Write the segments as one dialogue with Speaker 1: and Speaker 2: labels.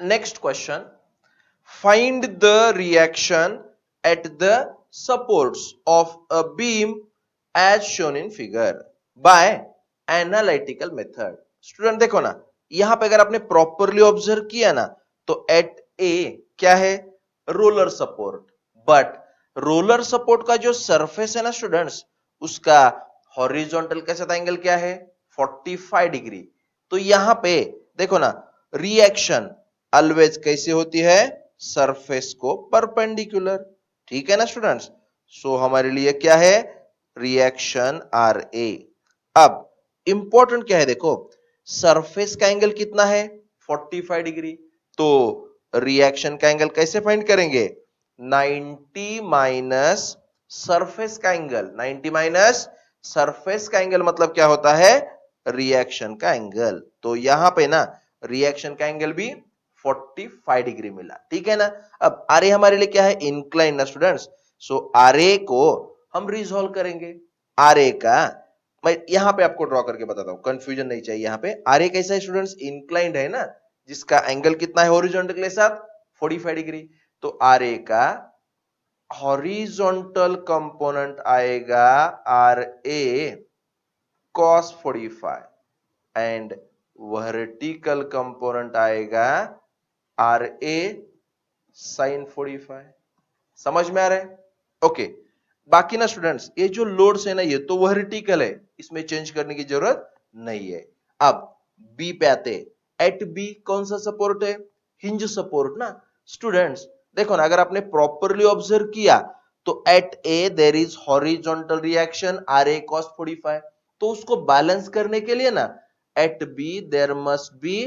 Speaker 1: Next question, find the reaction at the supports of a beam as shown in figure by analytical method। Student देखो ना, यहां पे अगर आपने properly observe किया ना तो एट ए क्या है, roller support, but roller support का जो सरफेस है ना स्टूडेंट्स, उसका हॉरिजॉन्टल के साथ एंगल क्या है, 45 डिग्री। तो यहां पे देखो ना, रिएक्शन ऑलवेज कैसे होती है, सरफेस को परपेंडिकुलर। ठीक है ना स्टूडेंट्स, सो हमारे लिए क्या है, रिएक्शन आर ए। अब इंपॉर्टेंट क्या है, देखो सरफेस का एंगल कितना है, 45 डिग्री। तो रिएक्शन का एंगल कैसे फाइंड करेंगे, 90 माइनस सरफेस का एंगल। 90 माइनस सरफेस का एंगल मतलब क्या होता है, रिएक्शन का एंगल। तो यहां पे ना रिएक्शन का एंगल भी 45 डिग्री मिला। ठीक है ना। अब आर ए हमारे लिए क्या है, इंक्लाइन ना स्टूडेंट्स। सो आर ए को हम रिजोल्व करेंगे। आर ए का मैं यहां पे आपको ड्रॉ करके बताता हूं, कंफ्यूजन नहीं चाहिए। यहां पे आर ए कैसा है स्टूडेंट्स, इंक्लाइंड है ना, जिसका एंगल कितना है हॉरिजॉन्टल के साथ, 45 डिग्री। तो आर ए का हॉरिजॉन्टल कंपोनेंट आएगा R A cos 45 and vertical component आएगा आर ए sin 45। समझ में आ रहा है? ओके। बाकी ना स्टूडेंट्स, ये जो लोड्स है ना, ये तो वर्टिकल है, इसमें चेंज करने की जरूरत नहीं है। अब बी पे आते, एट बी कौन सा सपोर्ट है, हिंज सपोर्ट ना स्टूडेंट्स। देखो ना, अगर आपने प्रॉपरली ऑब्जर्व किया तो at A there is horizontal reaction R A cos 45। तो उसको बैलेंस करने के लिए ना, at B there must be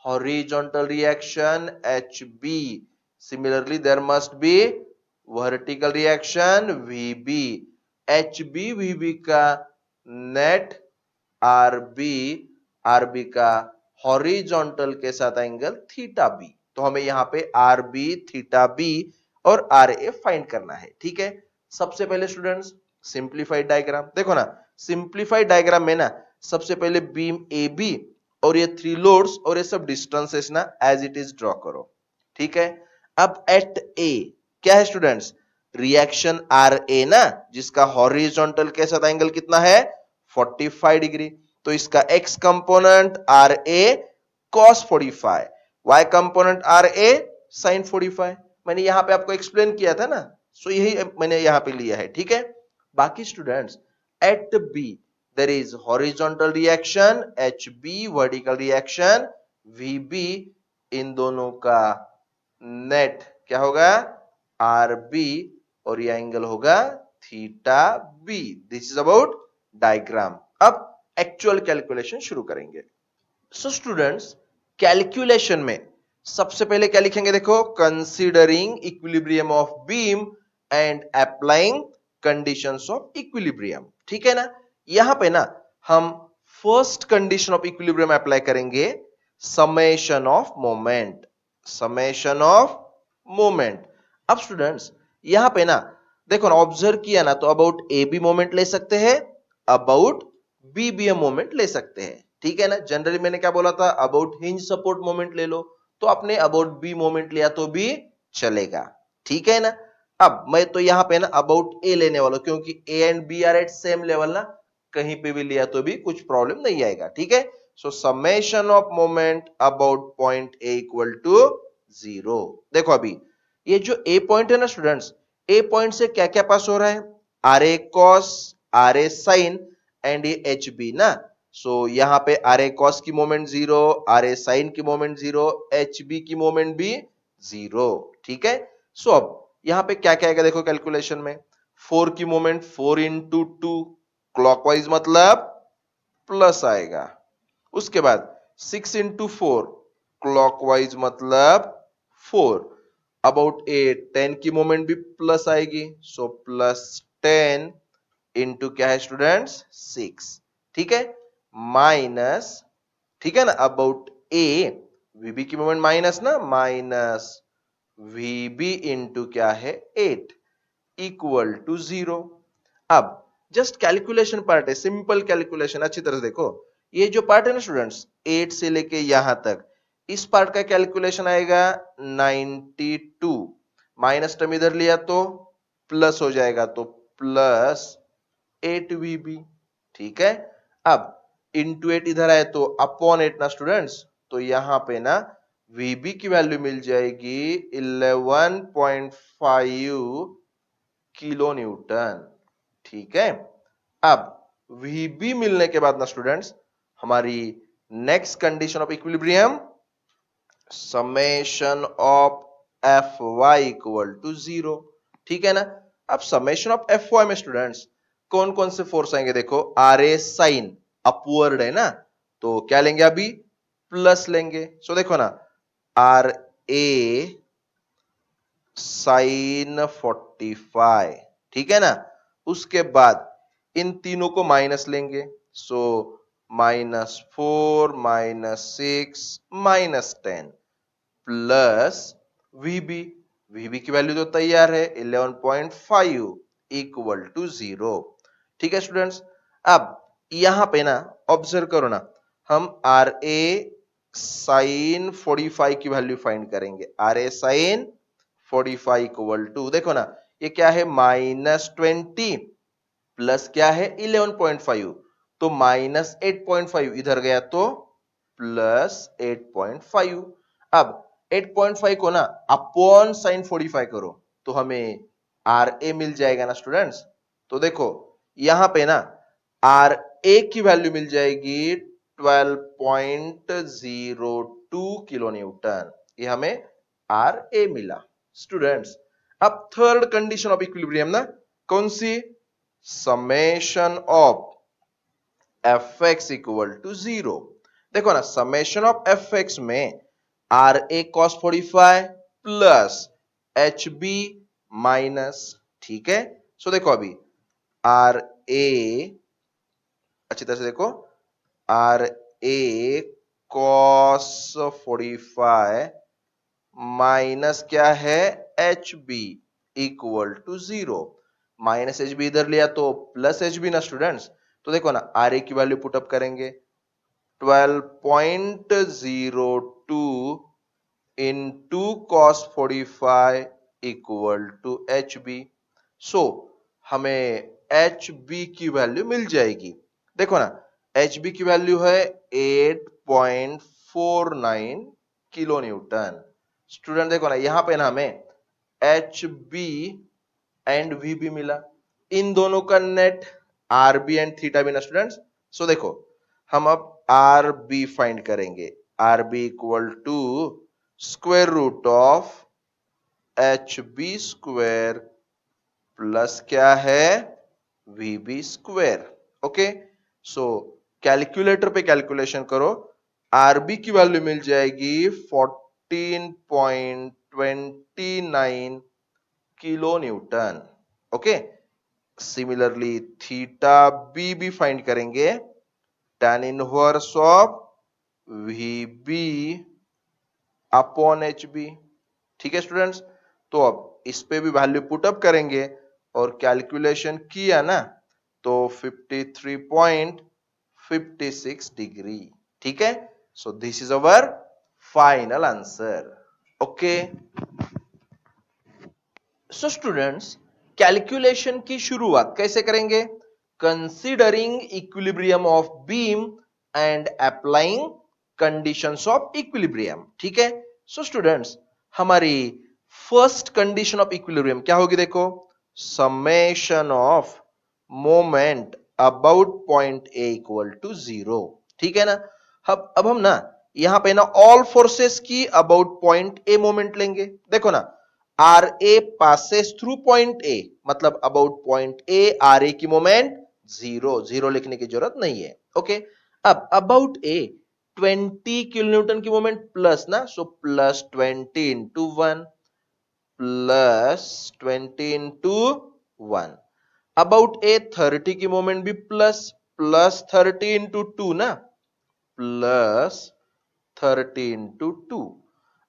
Speaker 1: horizontal reaction H B. Similarly there must be vertical reaction VB। HB VB का नेट RB, RB का horizontal के साथ एंगल थीटा बी। तो हमें यहां पे RB थीटा बी और RA फाइंड करना है। ठीक है, सबसे पहले स्टूडेंट्स सिंप्लीफाइड डायग्राम देखो ना। सिंप्लीफाइड डायग्राम में ना सबसे पहले बीम AB और ये 3 लोड्स और ये सब डिस्टेंसेस ना एज इट इज ड्रॉ करो। ठीक है, अब एट ए क्या है स्टूडेंट्स, रिएक्शन आर ए ना, जिसका हॉरिजॉन्टल के साथ एंगल कितना है, 45 डिग्री। तो इसका X component R A cos 45, Y component R A sin 45। मैंने यहां पे आपको एक्सप्लेन किया था ना, सो यही मैंने यहां पे लिया है। ठीक है, बाकी students at B there is horizontal reaction H B, vertical reaction V B. इन दोनों का नेट क्या होगा, आर बी, और यह एंगल होगा theta B. This is about diagram. अब एक्चुअल कैलकुलेशन शुरू करेंगे। सो स्टूडेंट्स, कैलकुलेशन में सबसे पहले क्या लिखेंगे, देखो considering equilibrium of beam and applying conditions of equilibrium. ठीक है ना, यहां पे ना हम first condition of equilibrium apply करेंगे, summation of moment. Summation of moment. अब स्टूडेंट्स यहां पे ना देखो ना, ऑब्जर्व किया ना, तो अबाउट ए बी मोमेंट ले सकते हैं, अबाउट बी बी मोमेंट ले सकते हैं। ठीक है ना, जनरली मैंने क्या बोला था, अबाउट हिंज सपोर्ट मोमेंट ले लो, तो आपने अबाउट बी मोमेंट लिया तो भी चलेगा। ठीक है ना। अब मैं तो यहां पे ना अबाउट ए लेने वाला हूं, क्योंकि A and B are at same level ना, कहीं पे भी लिया तो भी कुछ प्रॉब्लम नहीं आएगा। ठीक है, so summation of moment about point A equal to 0। देखो अभी ये जो ए पॉइंट है ना स्टूडेंट्स, ए पॉइंट से क्या क्या पास हो रहा है, R A cos, R A sine and ये एच बी ना। सो यहां पे आर ए कॉस की मोमेंट 0, आर ए साइन की मोमेंट 0, एच बी की मोमेंट भी 0। ठीक है, सो अब यहां पे क्या क्या आएगा, देखो कैलकुलेशन में 4 की मोमेंट 4 इंटू 2 क्लॉकवाइज मतलब प्लस आएगा। उसके बाद 6 इंटू 4 क्लॉकवाइज मतलब 4। अबाउट ए 10 की मोमेंट भी प्लस आएगी, सो प्लस 10 इंटू क्या है स्टूडेंट्स, 6। ठीक है, माइनस, ठीक है ना, अबाउट ए वीबी की मोमेंट माइनस ना, माइनस वीबी इंटू क्या है 8 इक्वल टू 0। अब जस्ट कैलकुलेशन पार्ट है, सिंपल कैलकुलेशन। अच्छी तरह से देखो, ये जो पार्ट है ना स्टूडेंट्स, 8 से लेके यहां तक, इस पार्ट का कैलकुलेशन आएगा 92, माइनस टर्म इधर लिया तो प्लस हो जाएगा, तो प्लस 8 VB। ठीक है, अब इंटू 8 इधर आए तो अपॉन 8 ना स्टूडेंट्स, तो यहां पे ना VB की वैल्यू मिल जाएगी 11.5 किलो न्यूटन। ठीक है, अब VB मिलने के बाद ना स्टूडेंट्स हमारी next condition of equilibrium, summation of Fy equal to 0। ठीक है ना, अब समेशन ऑफ Fy में स्टूडेंट्स कौन कौन से फोर्स आएंगे, देखो RA साइन अपवर्ड है ना, तो क्या लेंगे अभी, प्लस लेंगे। सो देखो ना, RA साइन 45, ठीक है ना, उसके बाद इन तीनों को माइनस लेंगे, सो -4 -6 -10 प्लस VB, VB की वैल्यू तो तैयार है 11.5 इक्वल टू 0। ठीक है स्टूडेंट्स, अब यहां पे ना ऑब्जर्व करो ना, हम RA साइन 45 की वैल्यू फाइंड करेंगे। RA साइन 45 इक्वल टू, देखो ना ये क्या है, -20 प्लस क्या है 11.5, तो -8.5 इधर गया तो प्लस 8.5। अब 8.5 को ना अपॉन साइन 45 करो तो हमें RA मिल जाएगा ना स्टूडेंट्स। तो देखो यहां पे ना RA की वैल्यू मिल जाएगी 12.02 किलो न्यूटन, ये हमें RA मिला स्टूडेंट्स। अब थर्ड कंडीशन ऑफ इक्विलिब्रियम ना कौन सी, summation of Fx equal to 0। देखो ना, समेशन ऑफ Fx में RA cos 45 plus HB minus, ठीक है। सो देखो अभी RA, अच्छी तरह से देखो, RA cos 45 माइनस क्या है HB equal to 0, minus HB इधर लिया तो प्लस HB ना स्टूडेंट्स, तो देखो ना RA की वैल्यू पुटअप करेंगे 12.02 into cos 45 equal to HB। So हमें HB की वैल्यू मिल जाएगी, देखो ना HB की वैल्यू है 8.49 किलो न्यूटन। स्टूडेंट देखो ना यहां पे ना हमें HB एंड VB मिला, इन दोनों का नेट RB एंड थीटा भी ना स्टूडेंट्स। सो देखो हम अब RB फाइंड करेंगे, RB equal to square root of HB square plus क्या है VB square. Okay, so calculator पे कैलकुलेशन करो, RB की वैल्यू मिल जाएगी 14.29 kilo newton. Okay, similarly theta B भी फाइंड करेंगे, tan inverse of VB upon HB। ठीक है स्टूडेंट्स, तो अब इस पे भी वैल्यू पुटअप करेंगे और कैलकुलेशन किया ना तो 53.56 डिग्री। ठीक है, so this is our final answer. Okay, so students calculation की शुरुआत कैसे करेंगे, considering equilibrium of beam and applying conditions of equilibrium. ठीक है, सो स्टूडेंट्स हमारी फर्स्ट कंडीशन ऑफ इक्विलिब्रियम क्या होगी, देखो summation of moment about point A equal to 0। ठीक है ना, अब हम ना यहां पे ना ऑल फोर्सेस की अबाउट पॉइंट ए मोमेंट लेंगे। देखो ना RA passes through point A, मतलब अबाउट पॉइंट A RA की मोमेंट 0, 0 लिखने की जरूरत नहीं है। ओके, अब अबाउट A 20 किलो न्यूटन की मोमेंट प्लस ना, so plus 20 into 1 plus 20 into 1। About A 30 की मोमेंट भी प्लस, प्लस 30 इंटू 2 ना, प्लस 30 इंटू 2।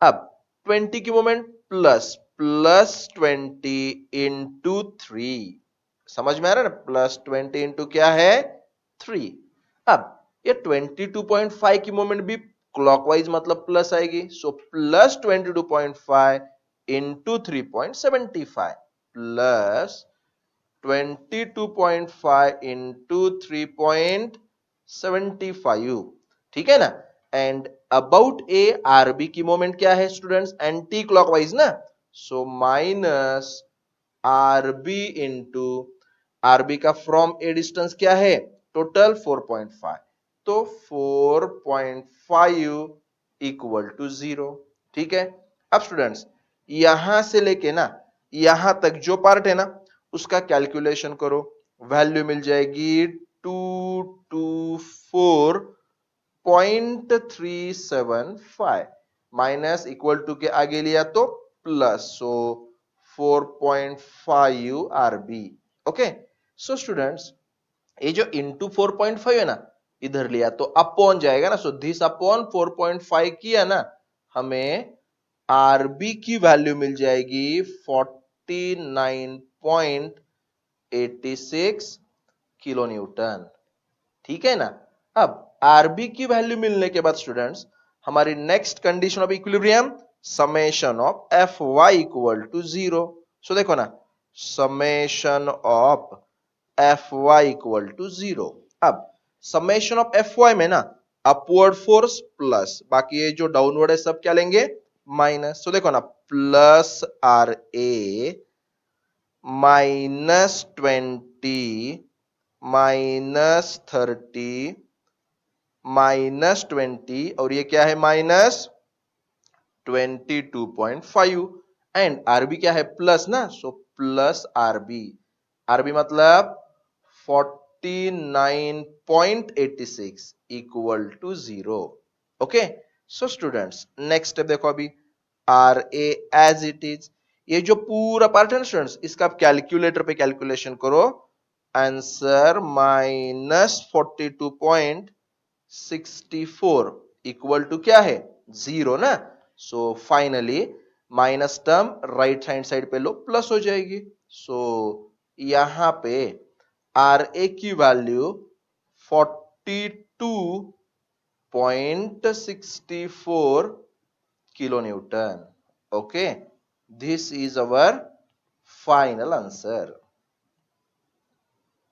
Speaker 1: अब 20 की मोमेंट प्लस, प्लस 20 इंटू 3, समझ में आ रहा है ना, प्लस 20 इंटू क्या है 3। अब ये 22.5 की मोमेंट भी क्लॉकवाइज मतलब प्लस आएगी, so plus 22.5 into 3.75 plus 22.5 into 3.75, ठीक है ना। एंड अबाउट ए आरबी की मोमेंट क्या है स्टूडेंट्स, एंटी क्लॉकवाइज ना, so minus RB into RB का फ्रॉम ए डिस्टेंस क्या है टोटल 4.5, तो 4.5 इक्वल टू 0, ठीक है। अब स्टूडेंट्स यहां से लेके ना यहां तक जो पार्ट है ना उसका कैलकुलेशन करो, वैल्यू मिल जाएगी 224.375 माइनस इक्वल टू के आगे लिया तो प्लस, सो 4.5 आरबी। ओके, सो स्टूडेंट्स ये जो इंटू 4.5 है ना इधर लिया तो अपॉन जाएगा ना, सो दिस अपॉन 4.5 किया ना, हमें आरबी की वैल्यू मिल जाएगी 49.86 किलो न्यूटन, ठीक है ना। अब आरबी की वैल्यू मिलने के बाद स्टूडेंट्स हमारी next condition of equilibrium summation of F Y equal to 0, so देखो ना summation of F Y equal to 0। अब समेशन ऑफ एफ वाई में ना अपवर्ड फोर्स प्लस, बाकी ये जो डाउनवर्ड है सब क्या लेंगे माइनस, तो देखो ना प्लस आर ए -20 -30 -20 और ये क्या है -22.5 एंड आरबी क्या है प्लस ना, सो प्लस आरबी, आरबी मतलब 49.86 equal to 0। Okay, so students next step देखो, अभी R A as it is, ये जो पूरा पार्ट है ना स्टूडेंट्स इसका आप कैलकुलेटर पे कैलकुलेशन करो, आंसर -42.64 इक्वल टू क्या है 0 ना, so finally minus term right hand side पे लो प्लस हो जाएगी, सो यहां पे आर ए की value 42.64 kilo newton. Okay, this is our final answer.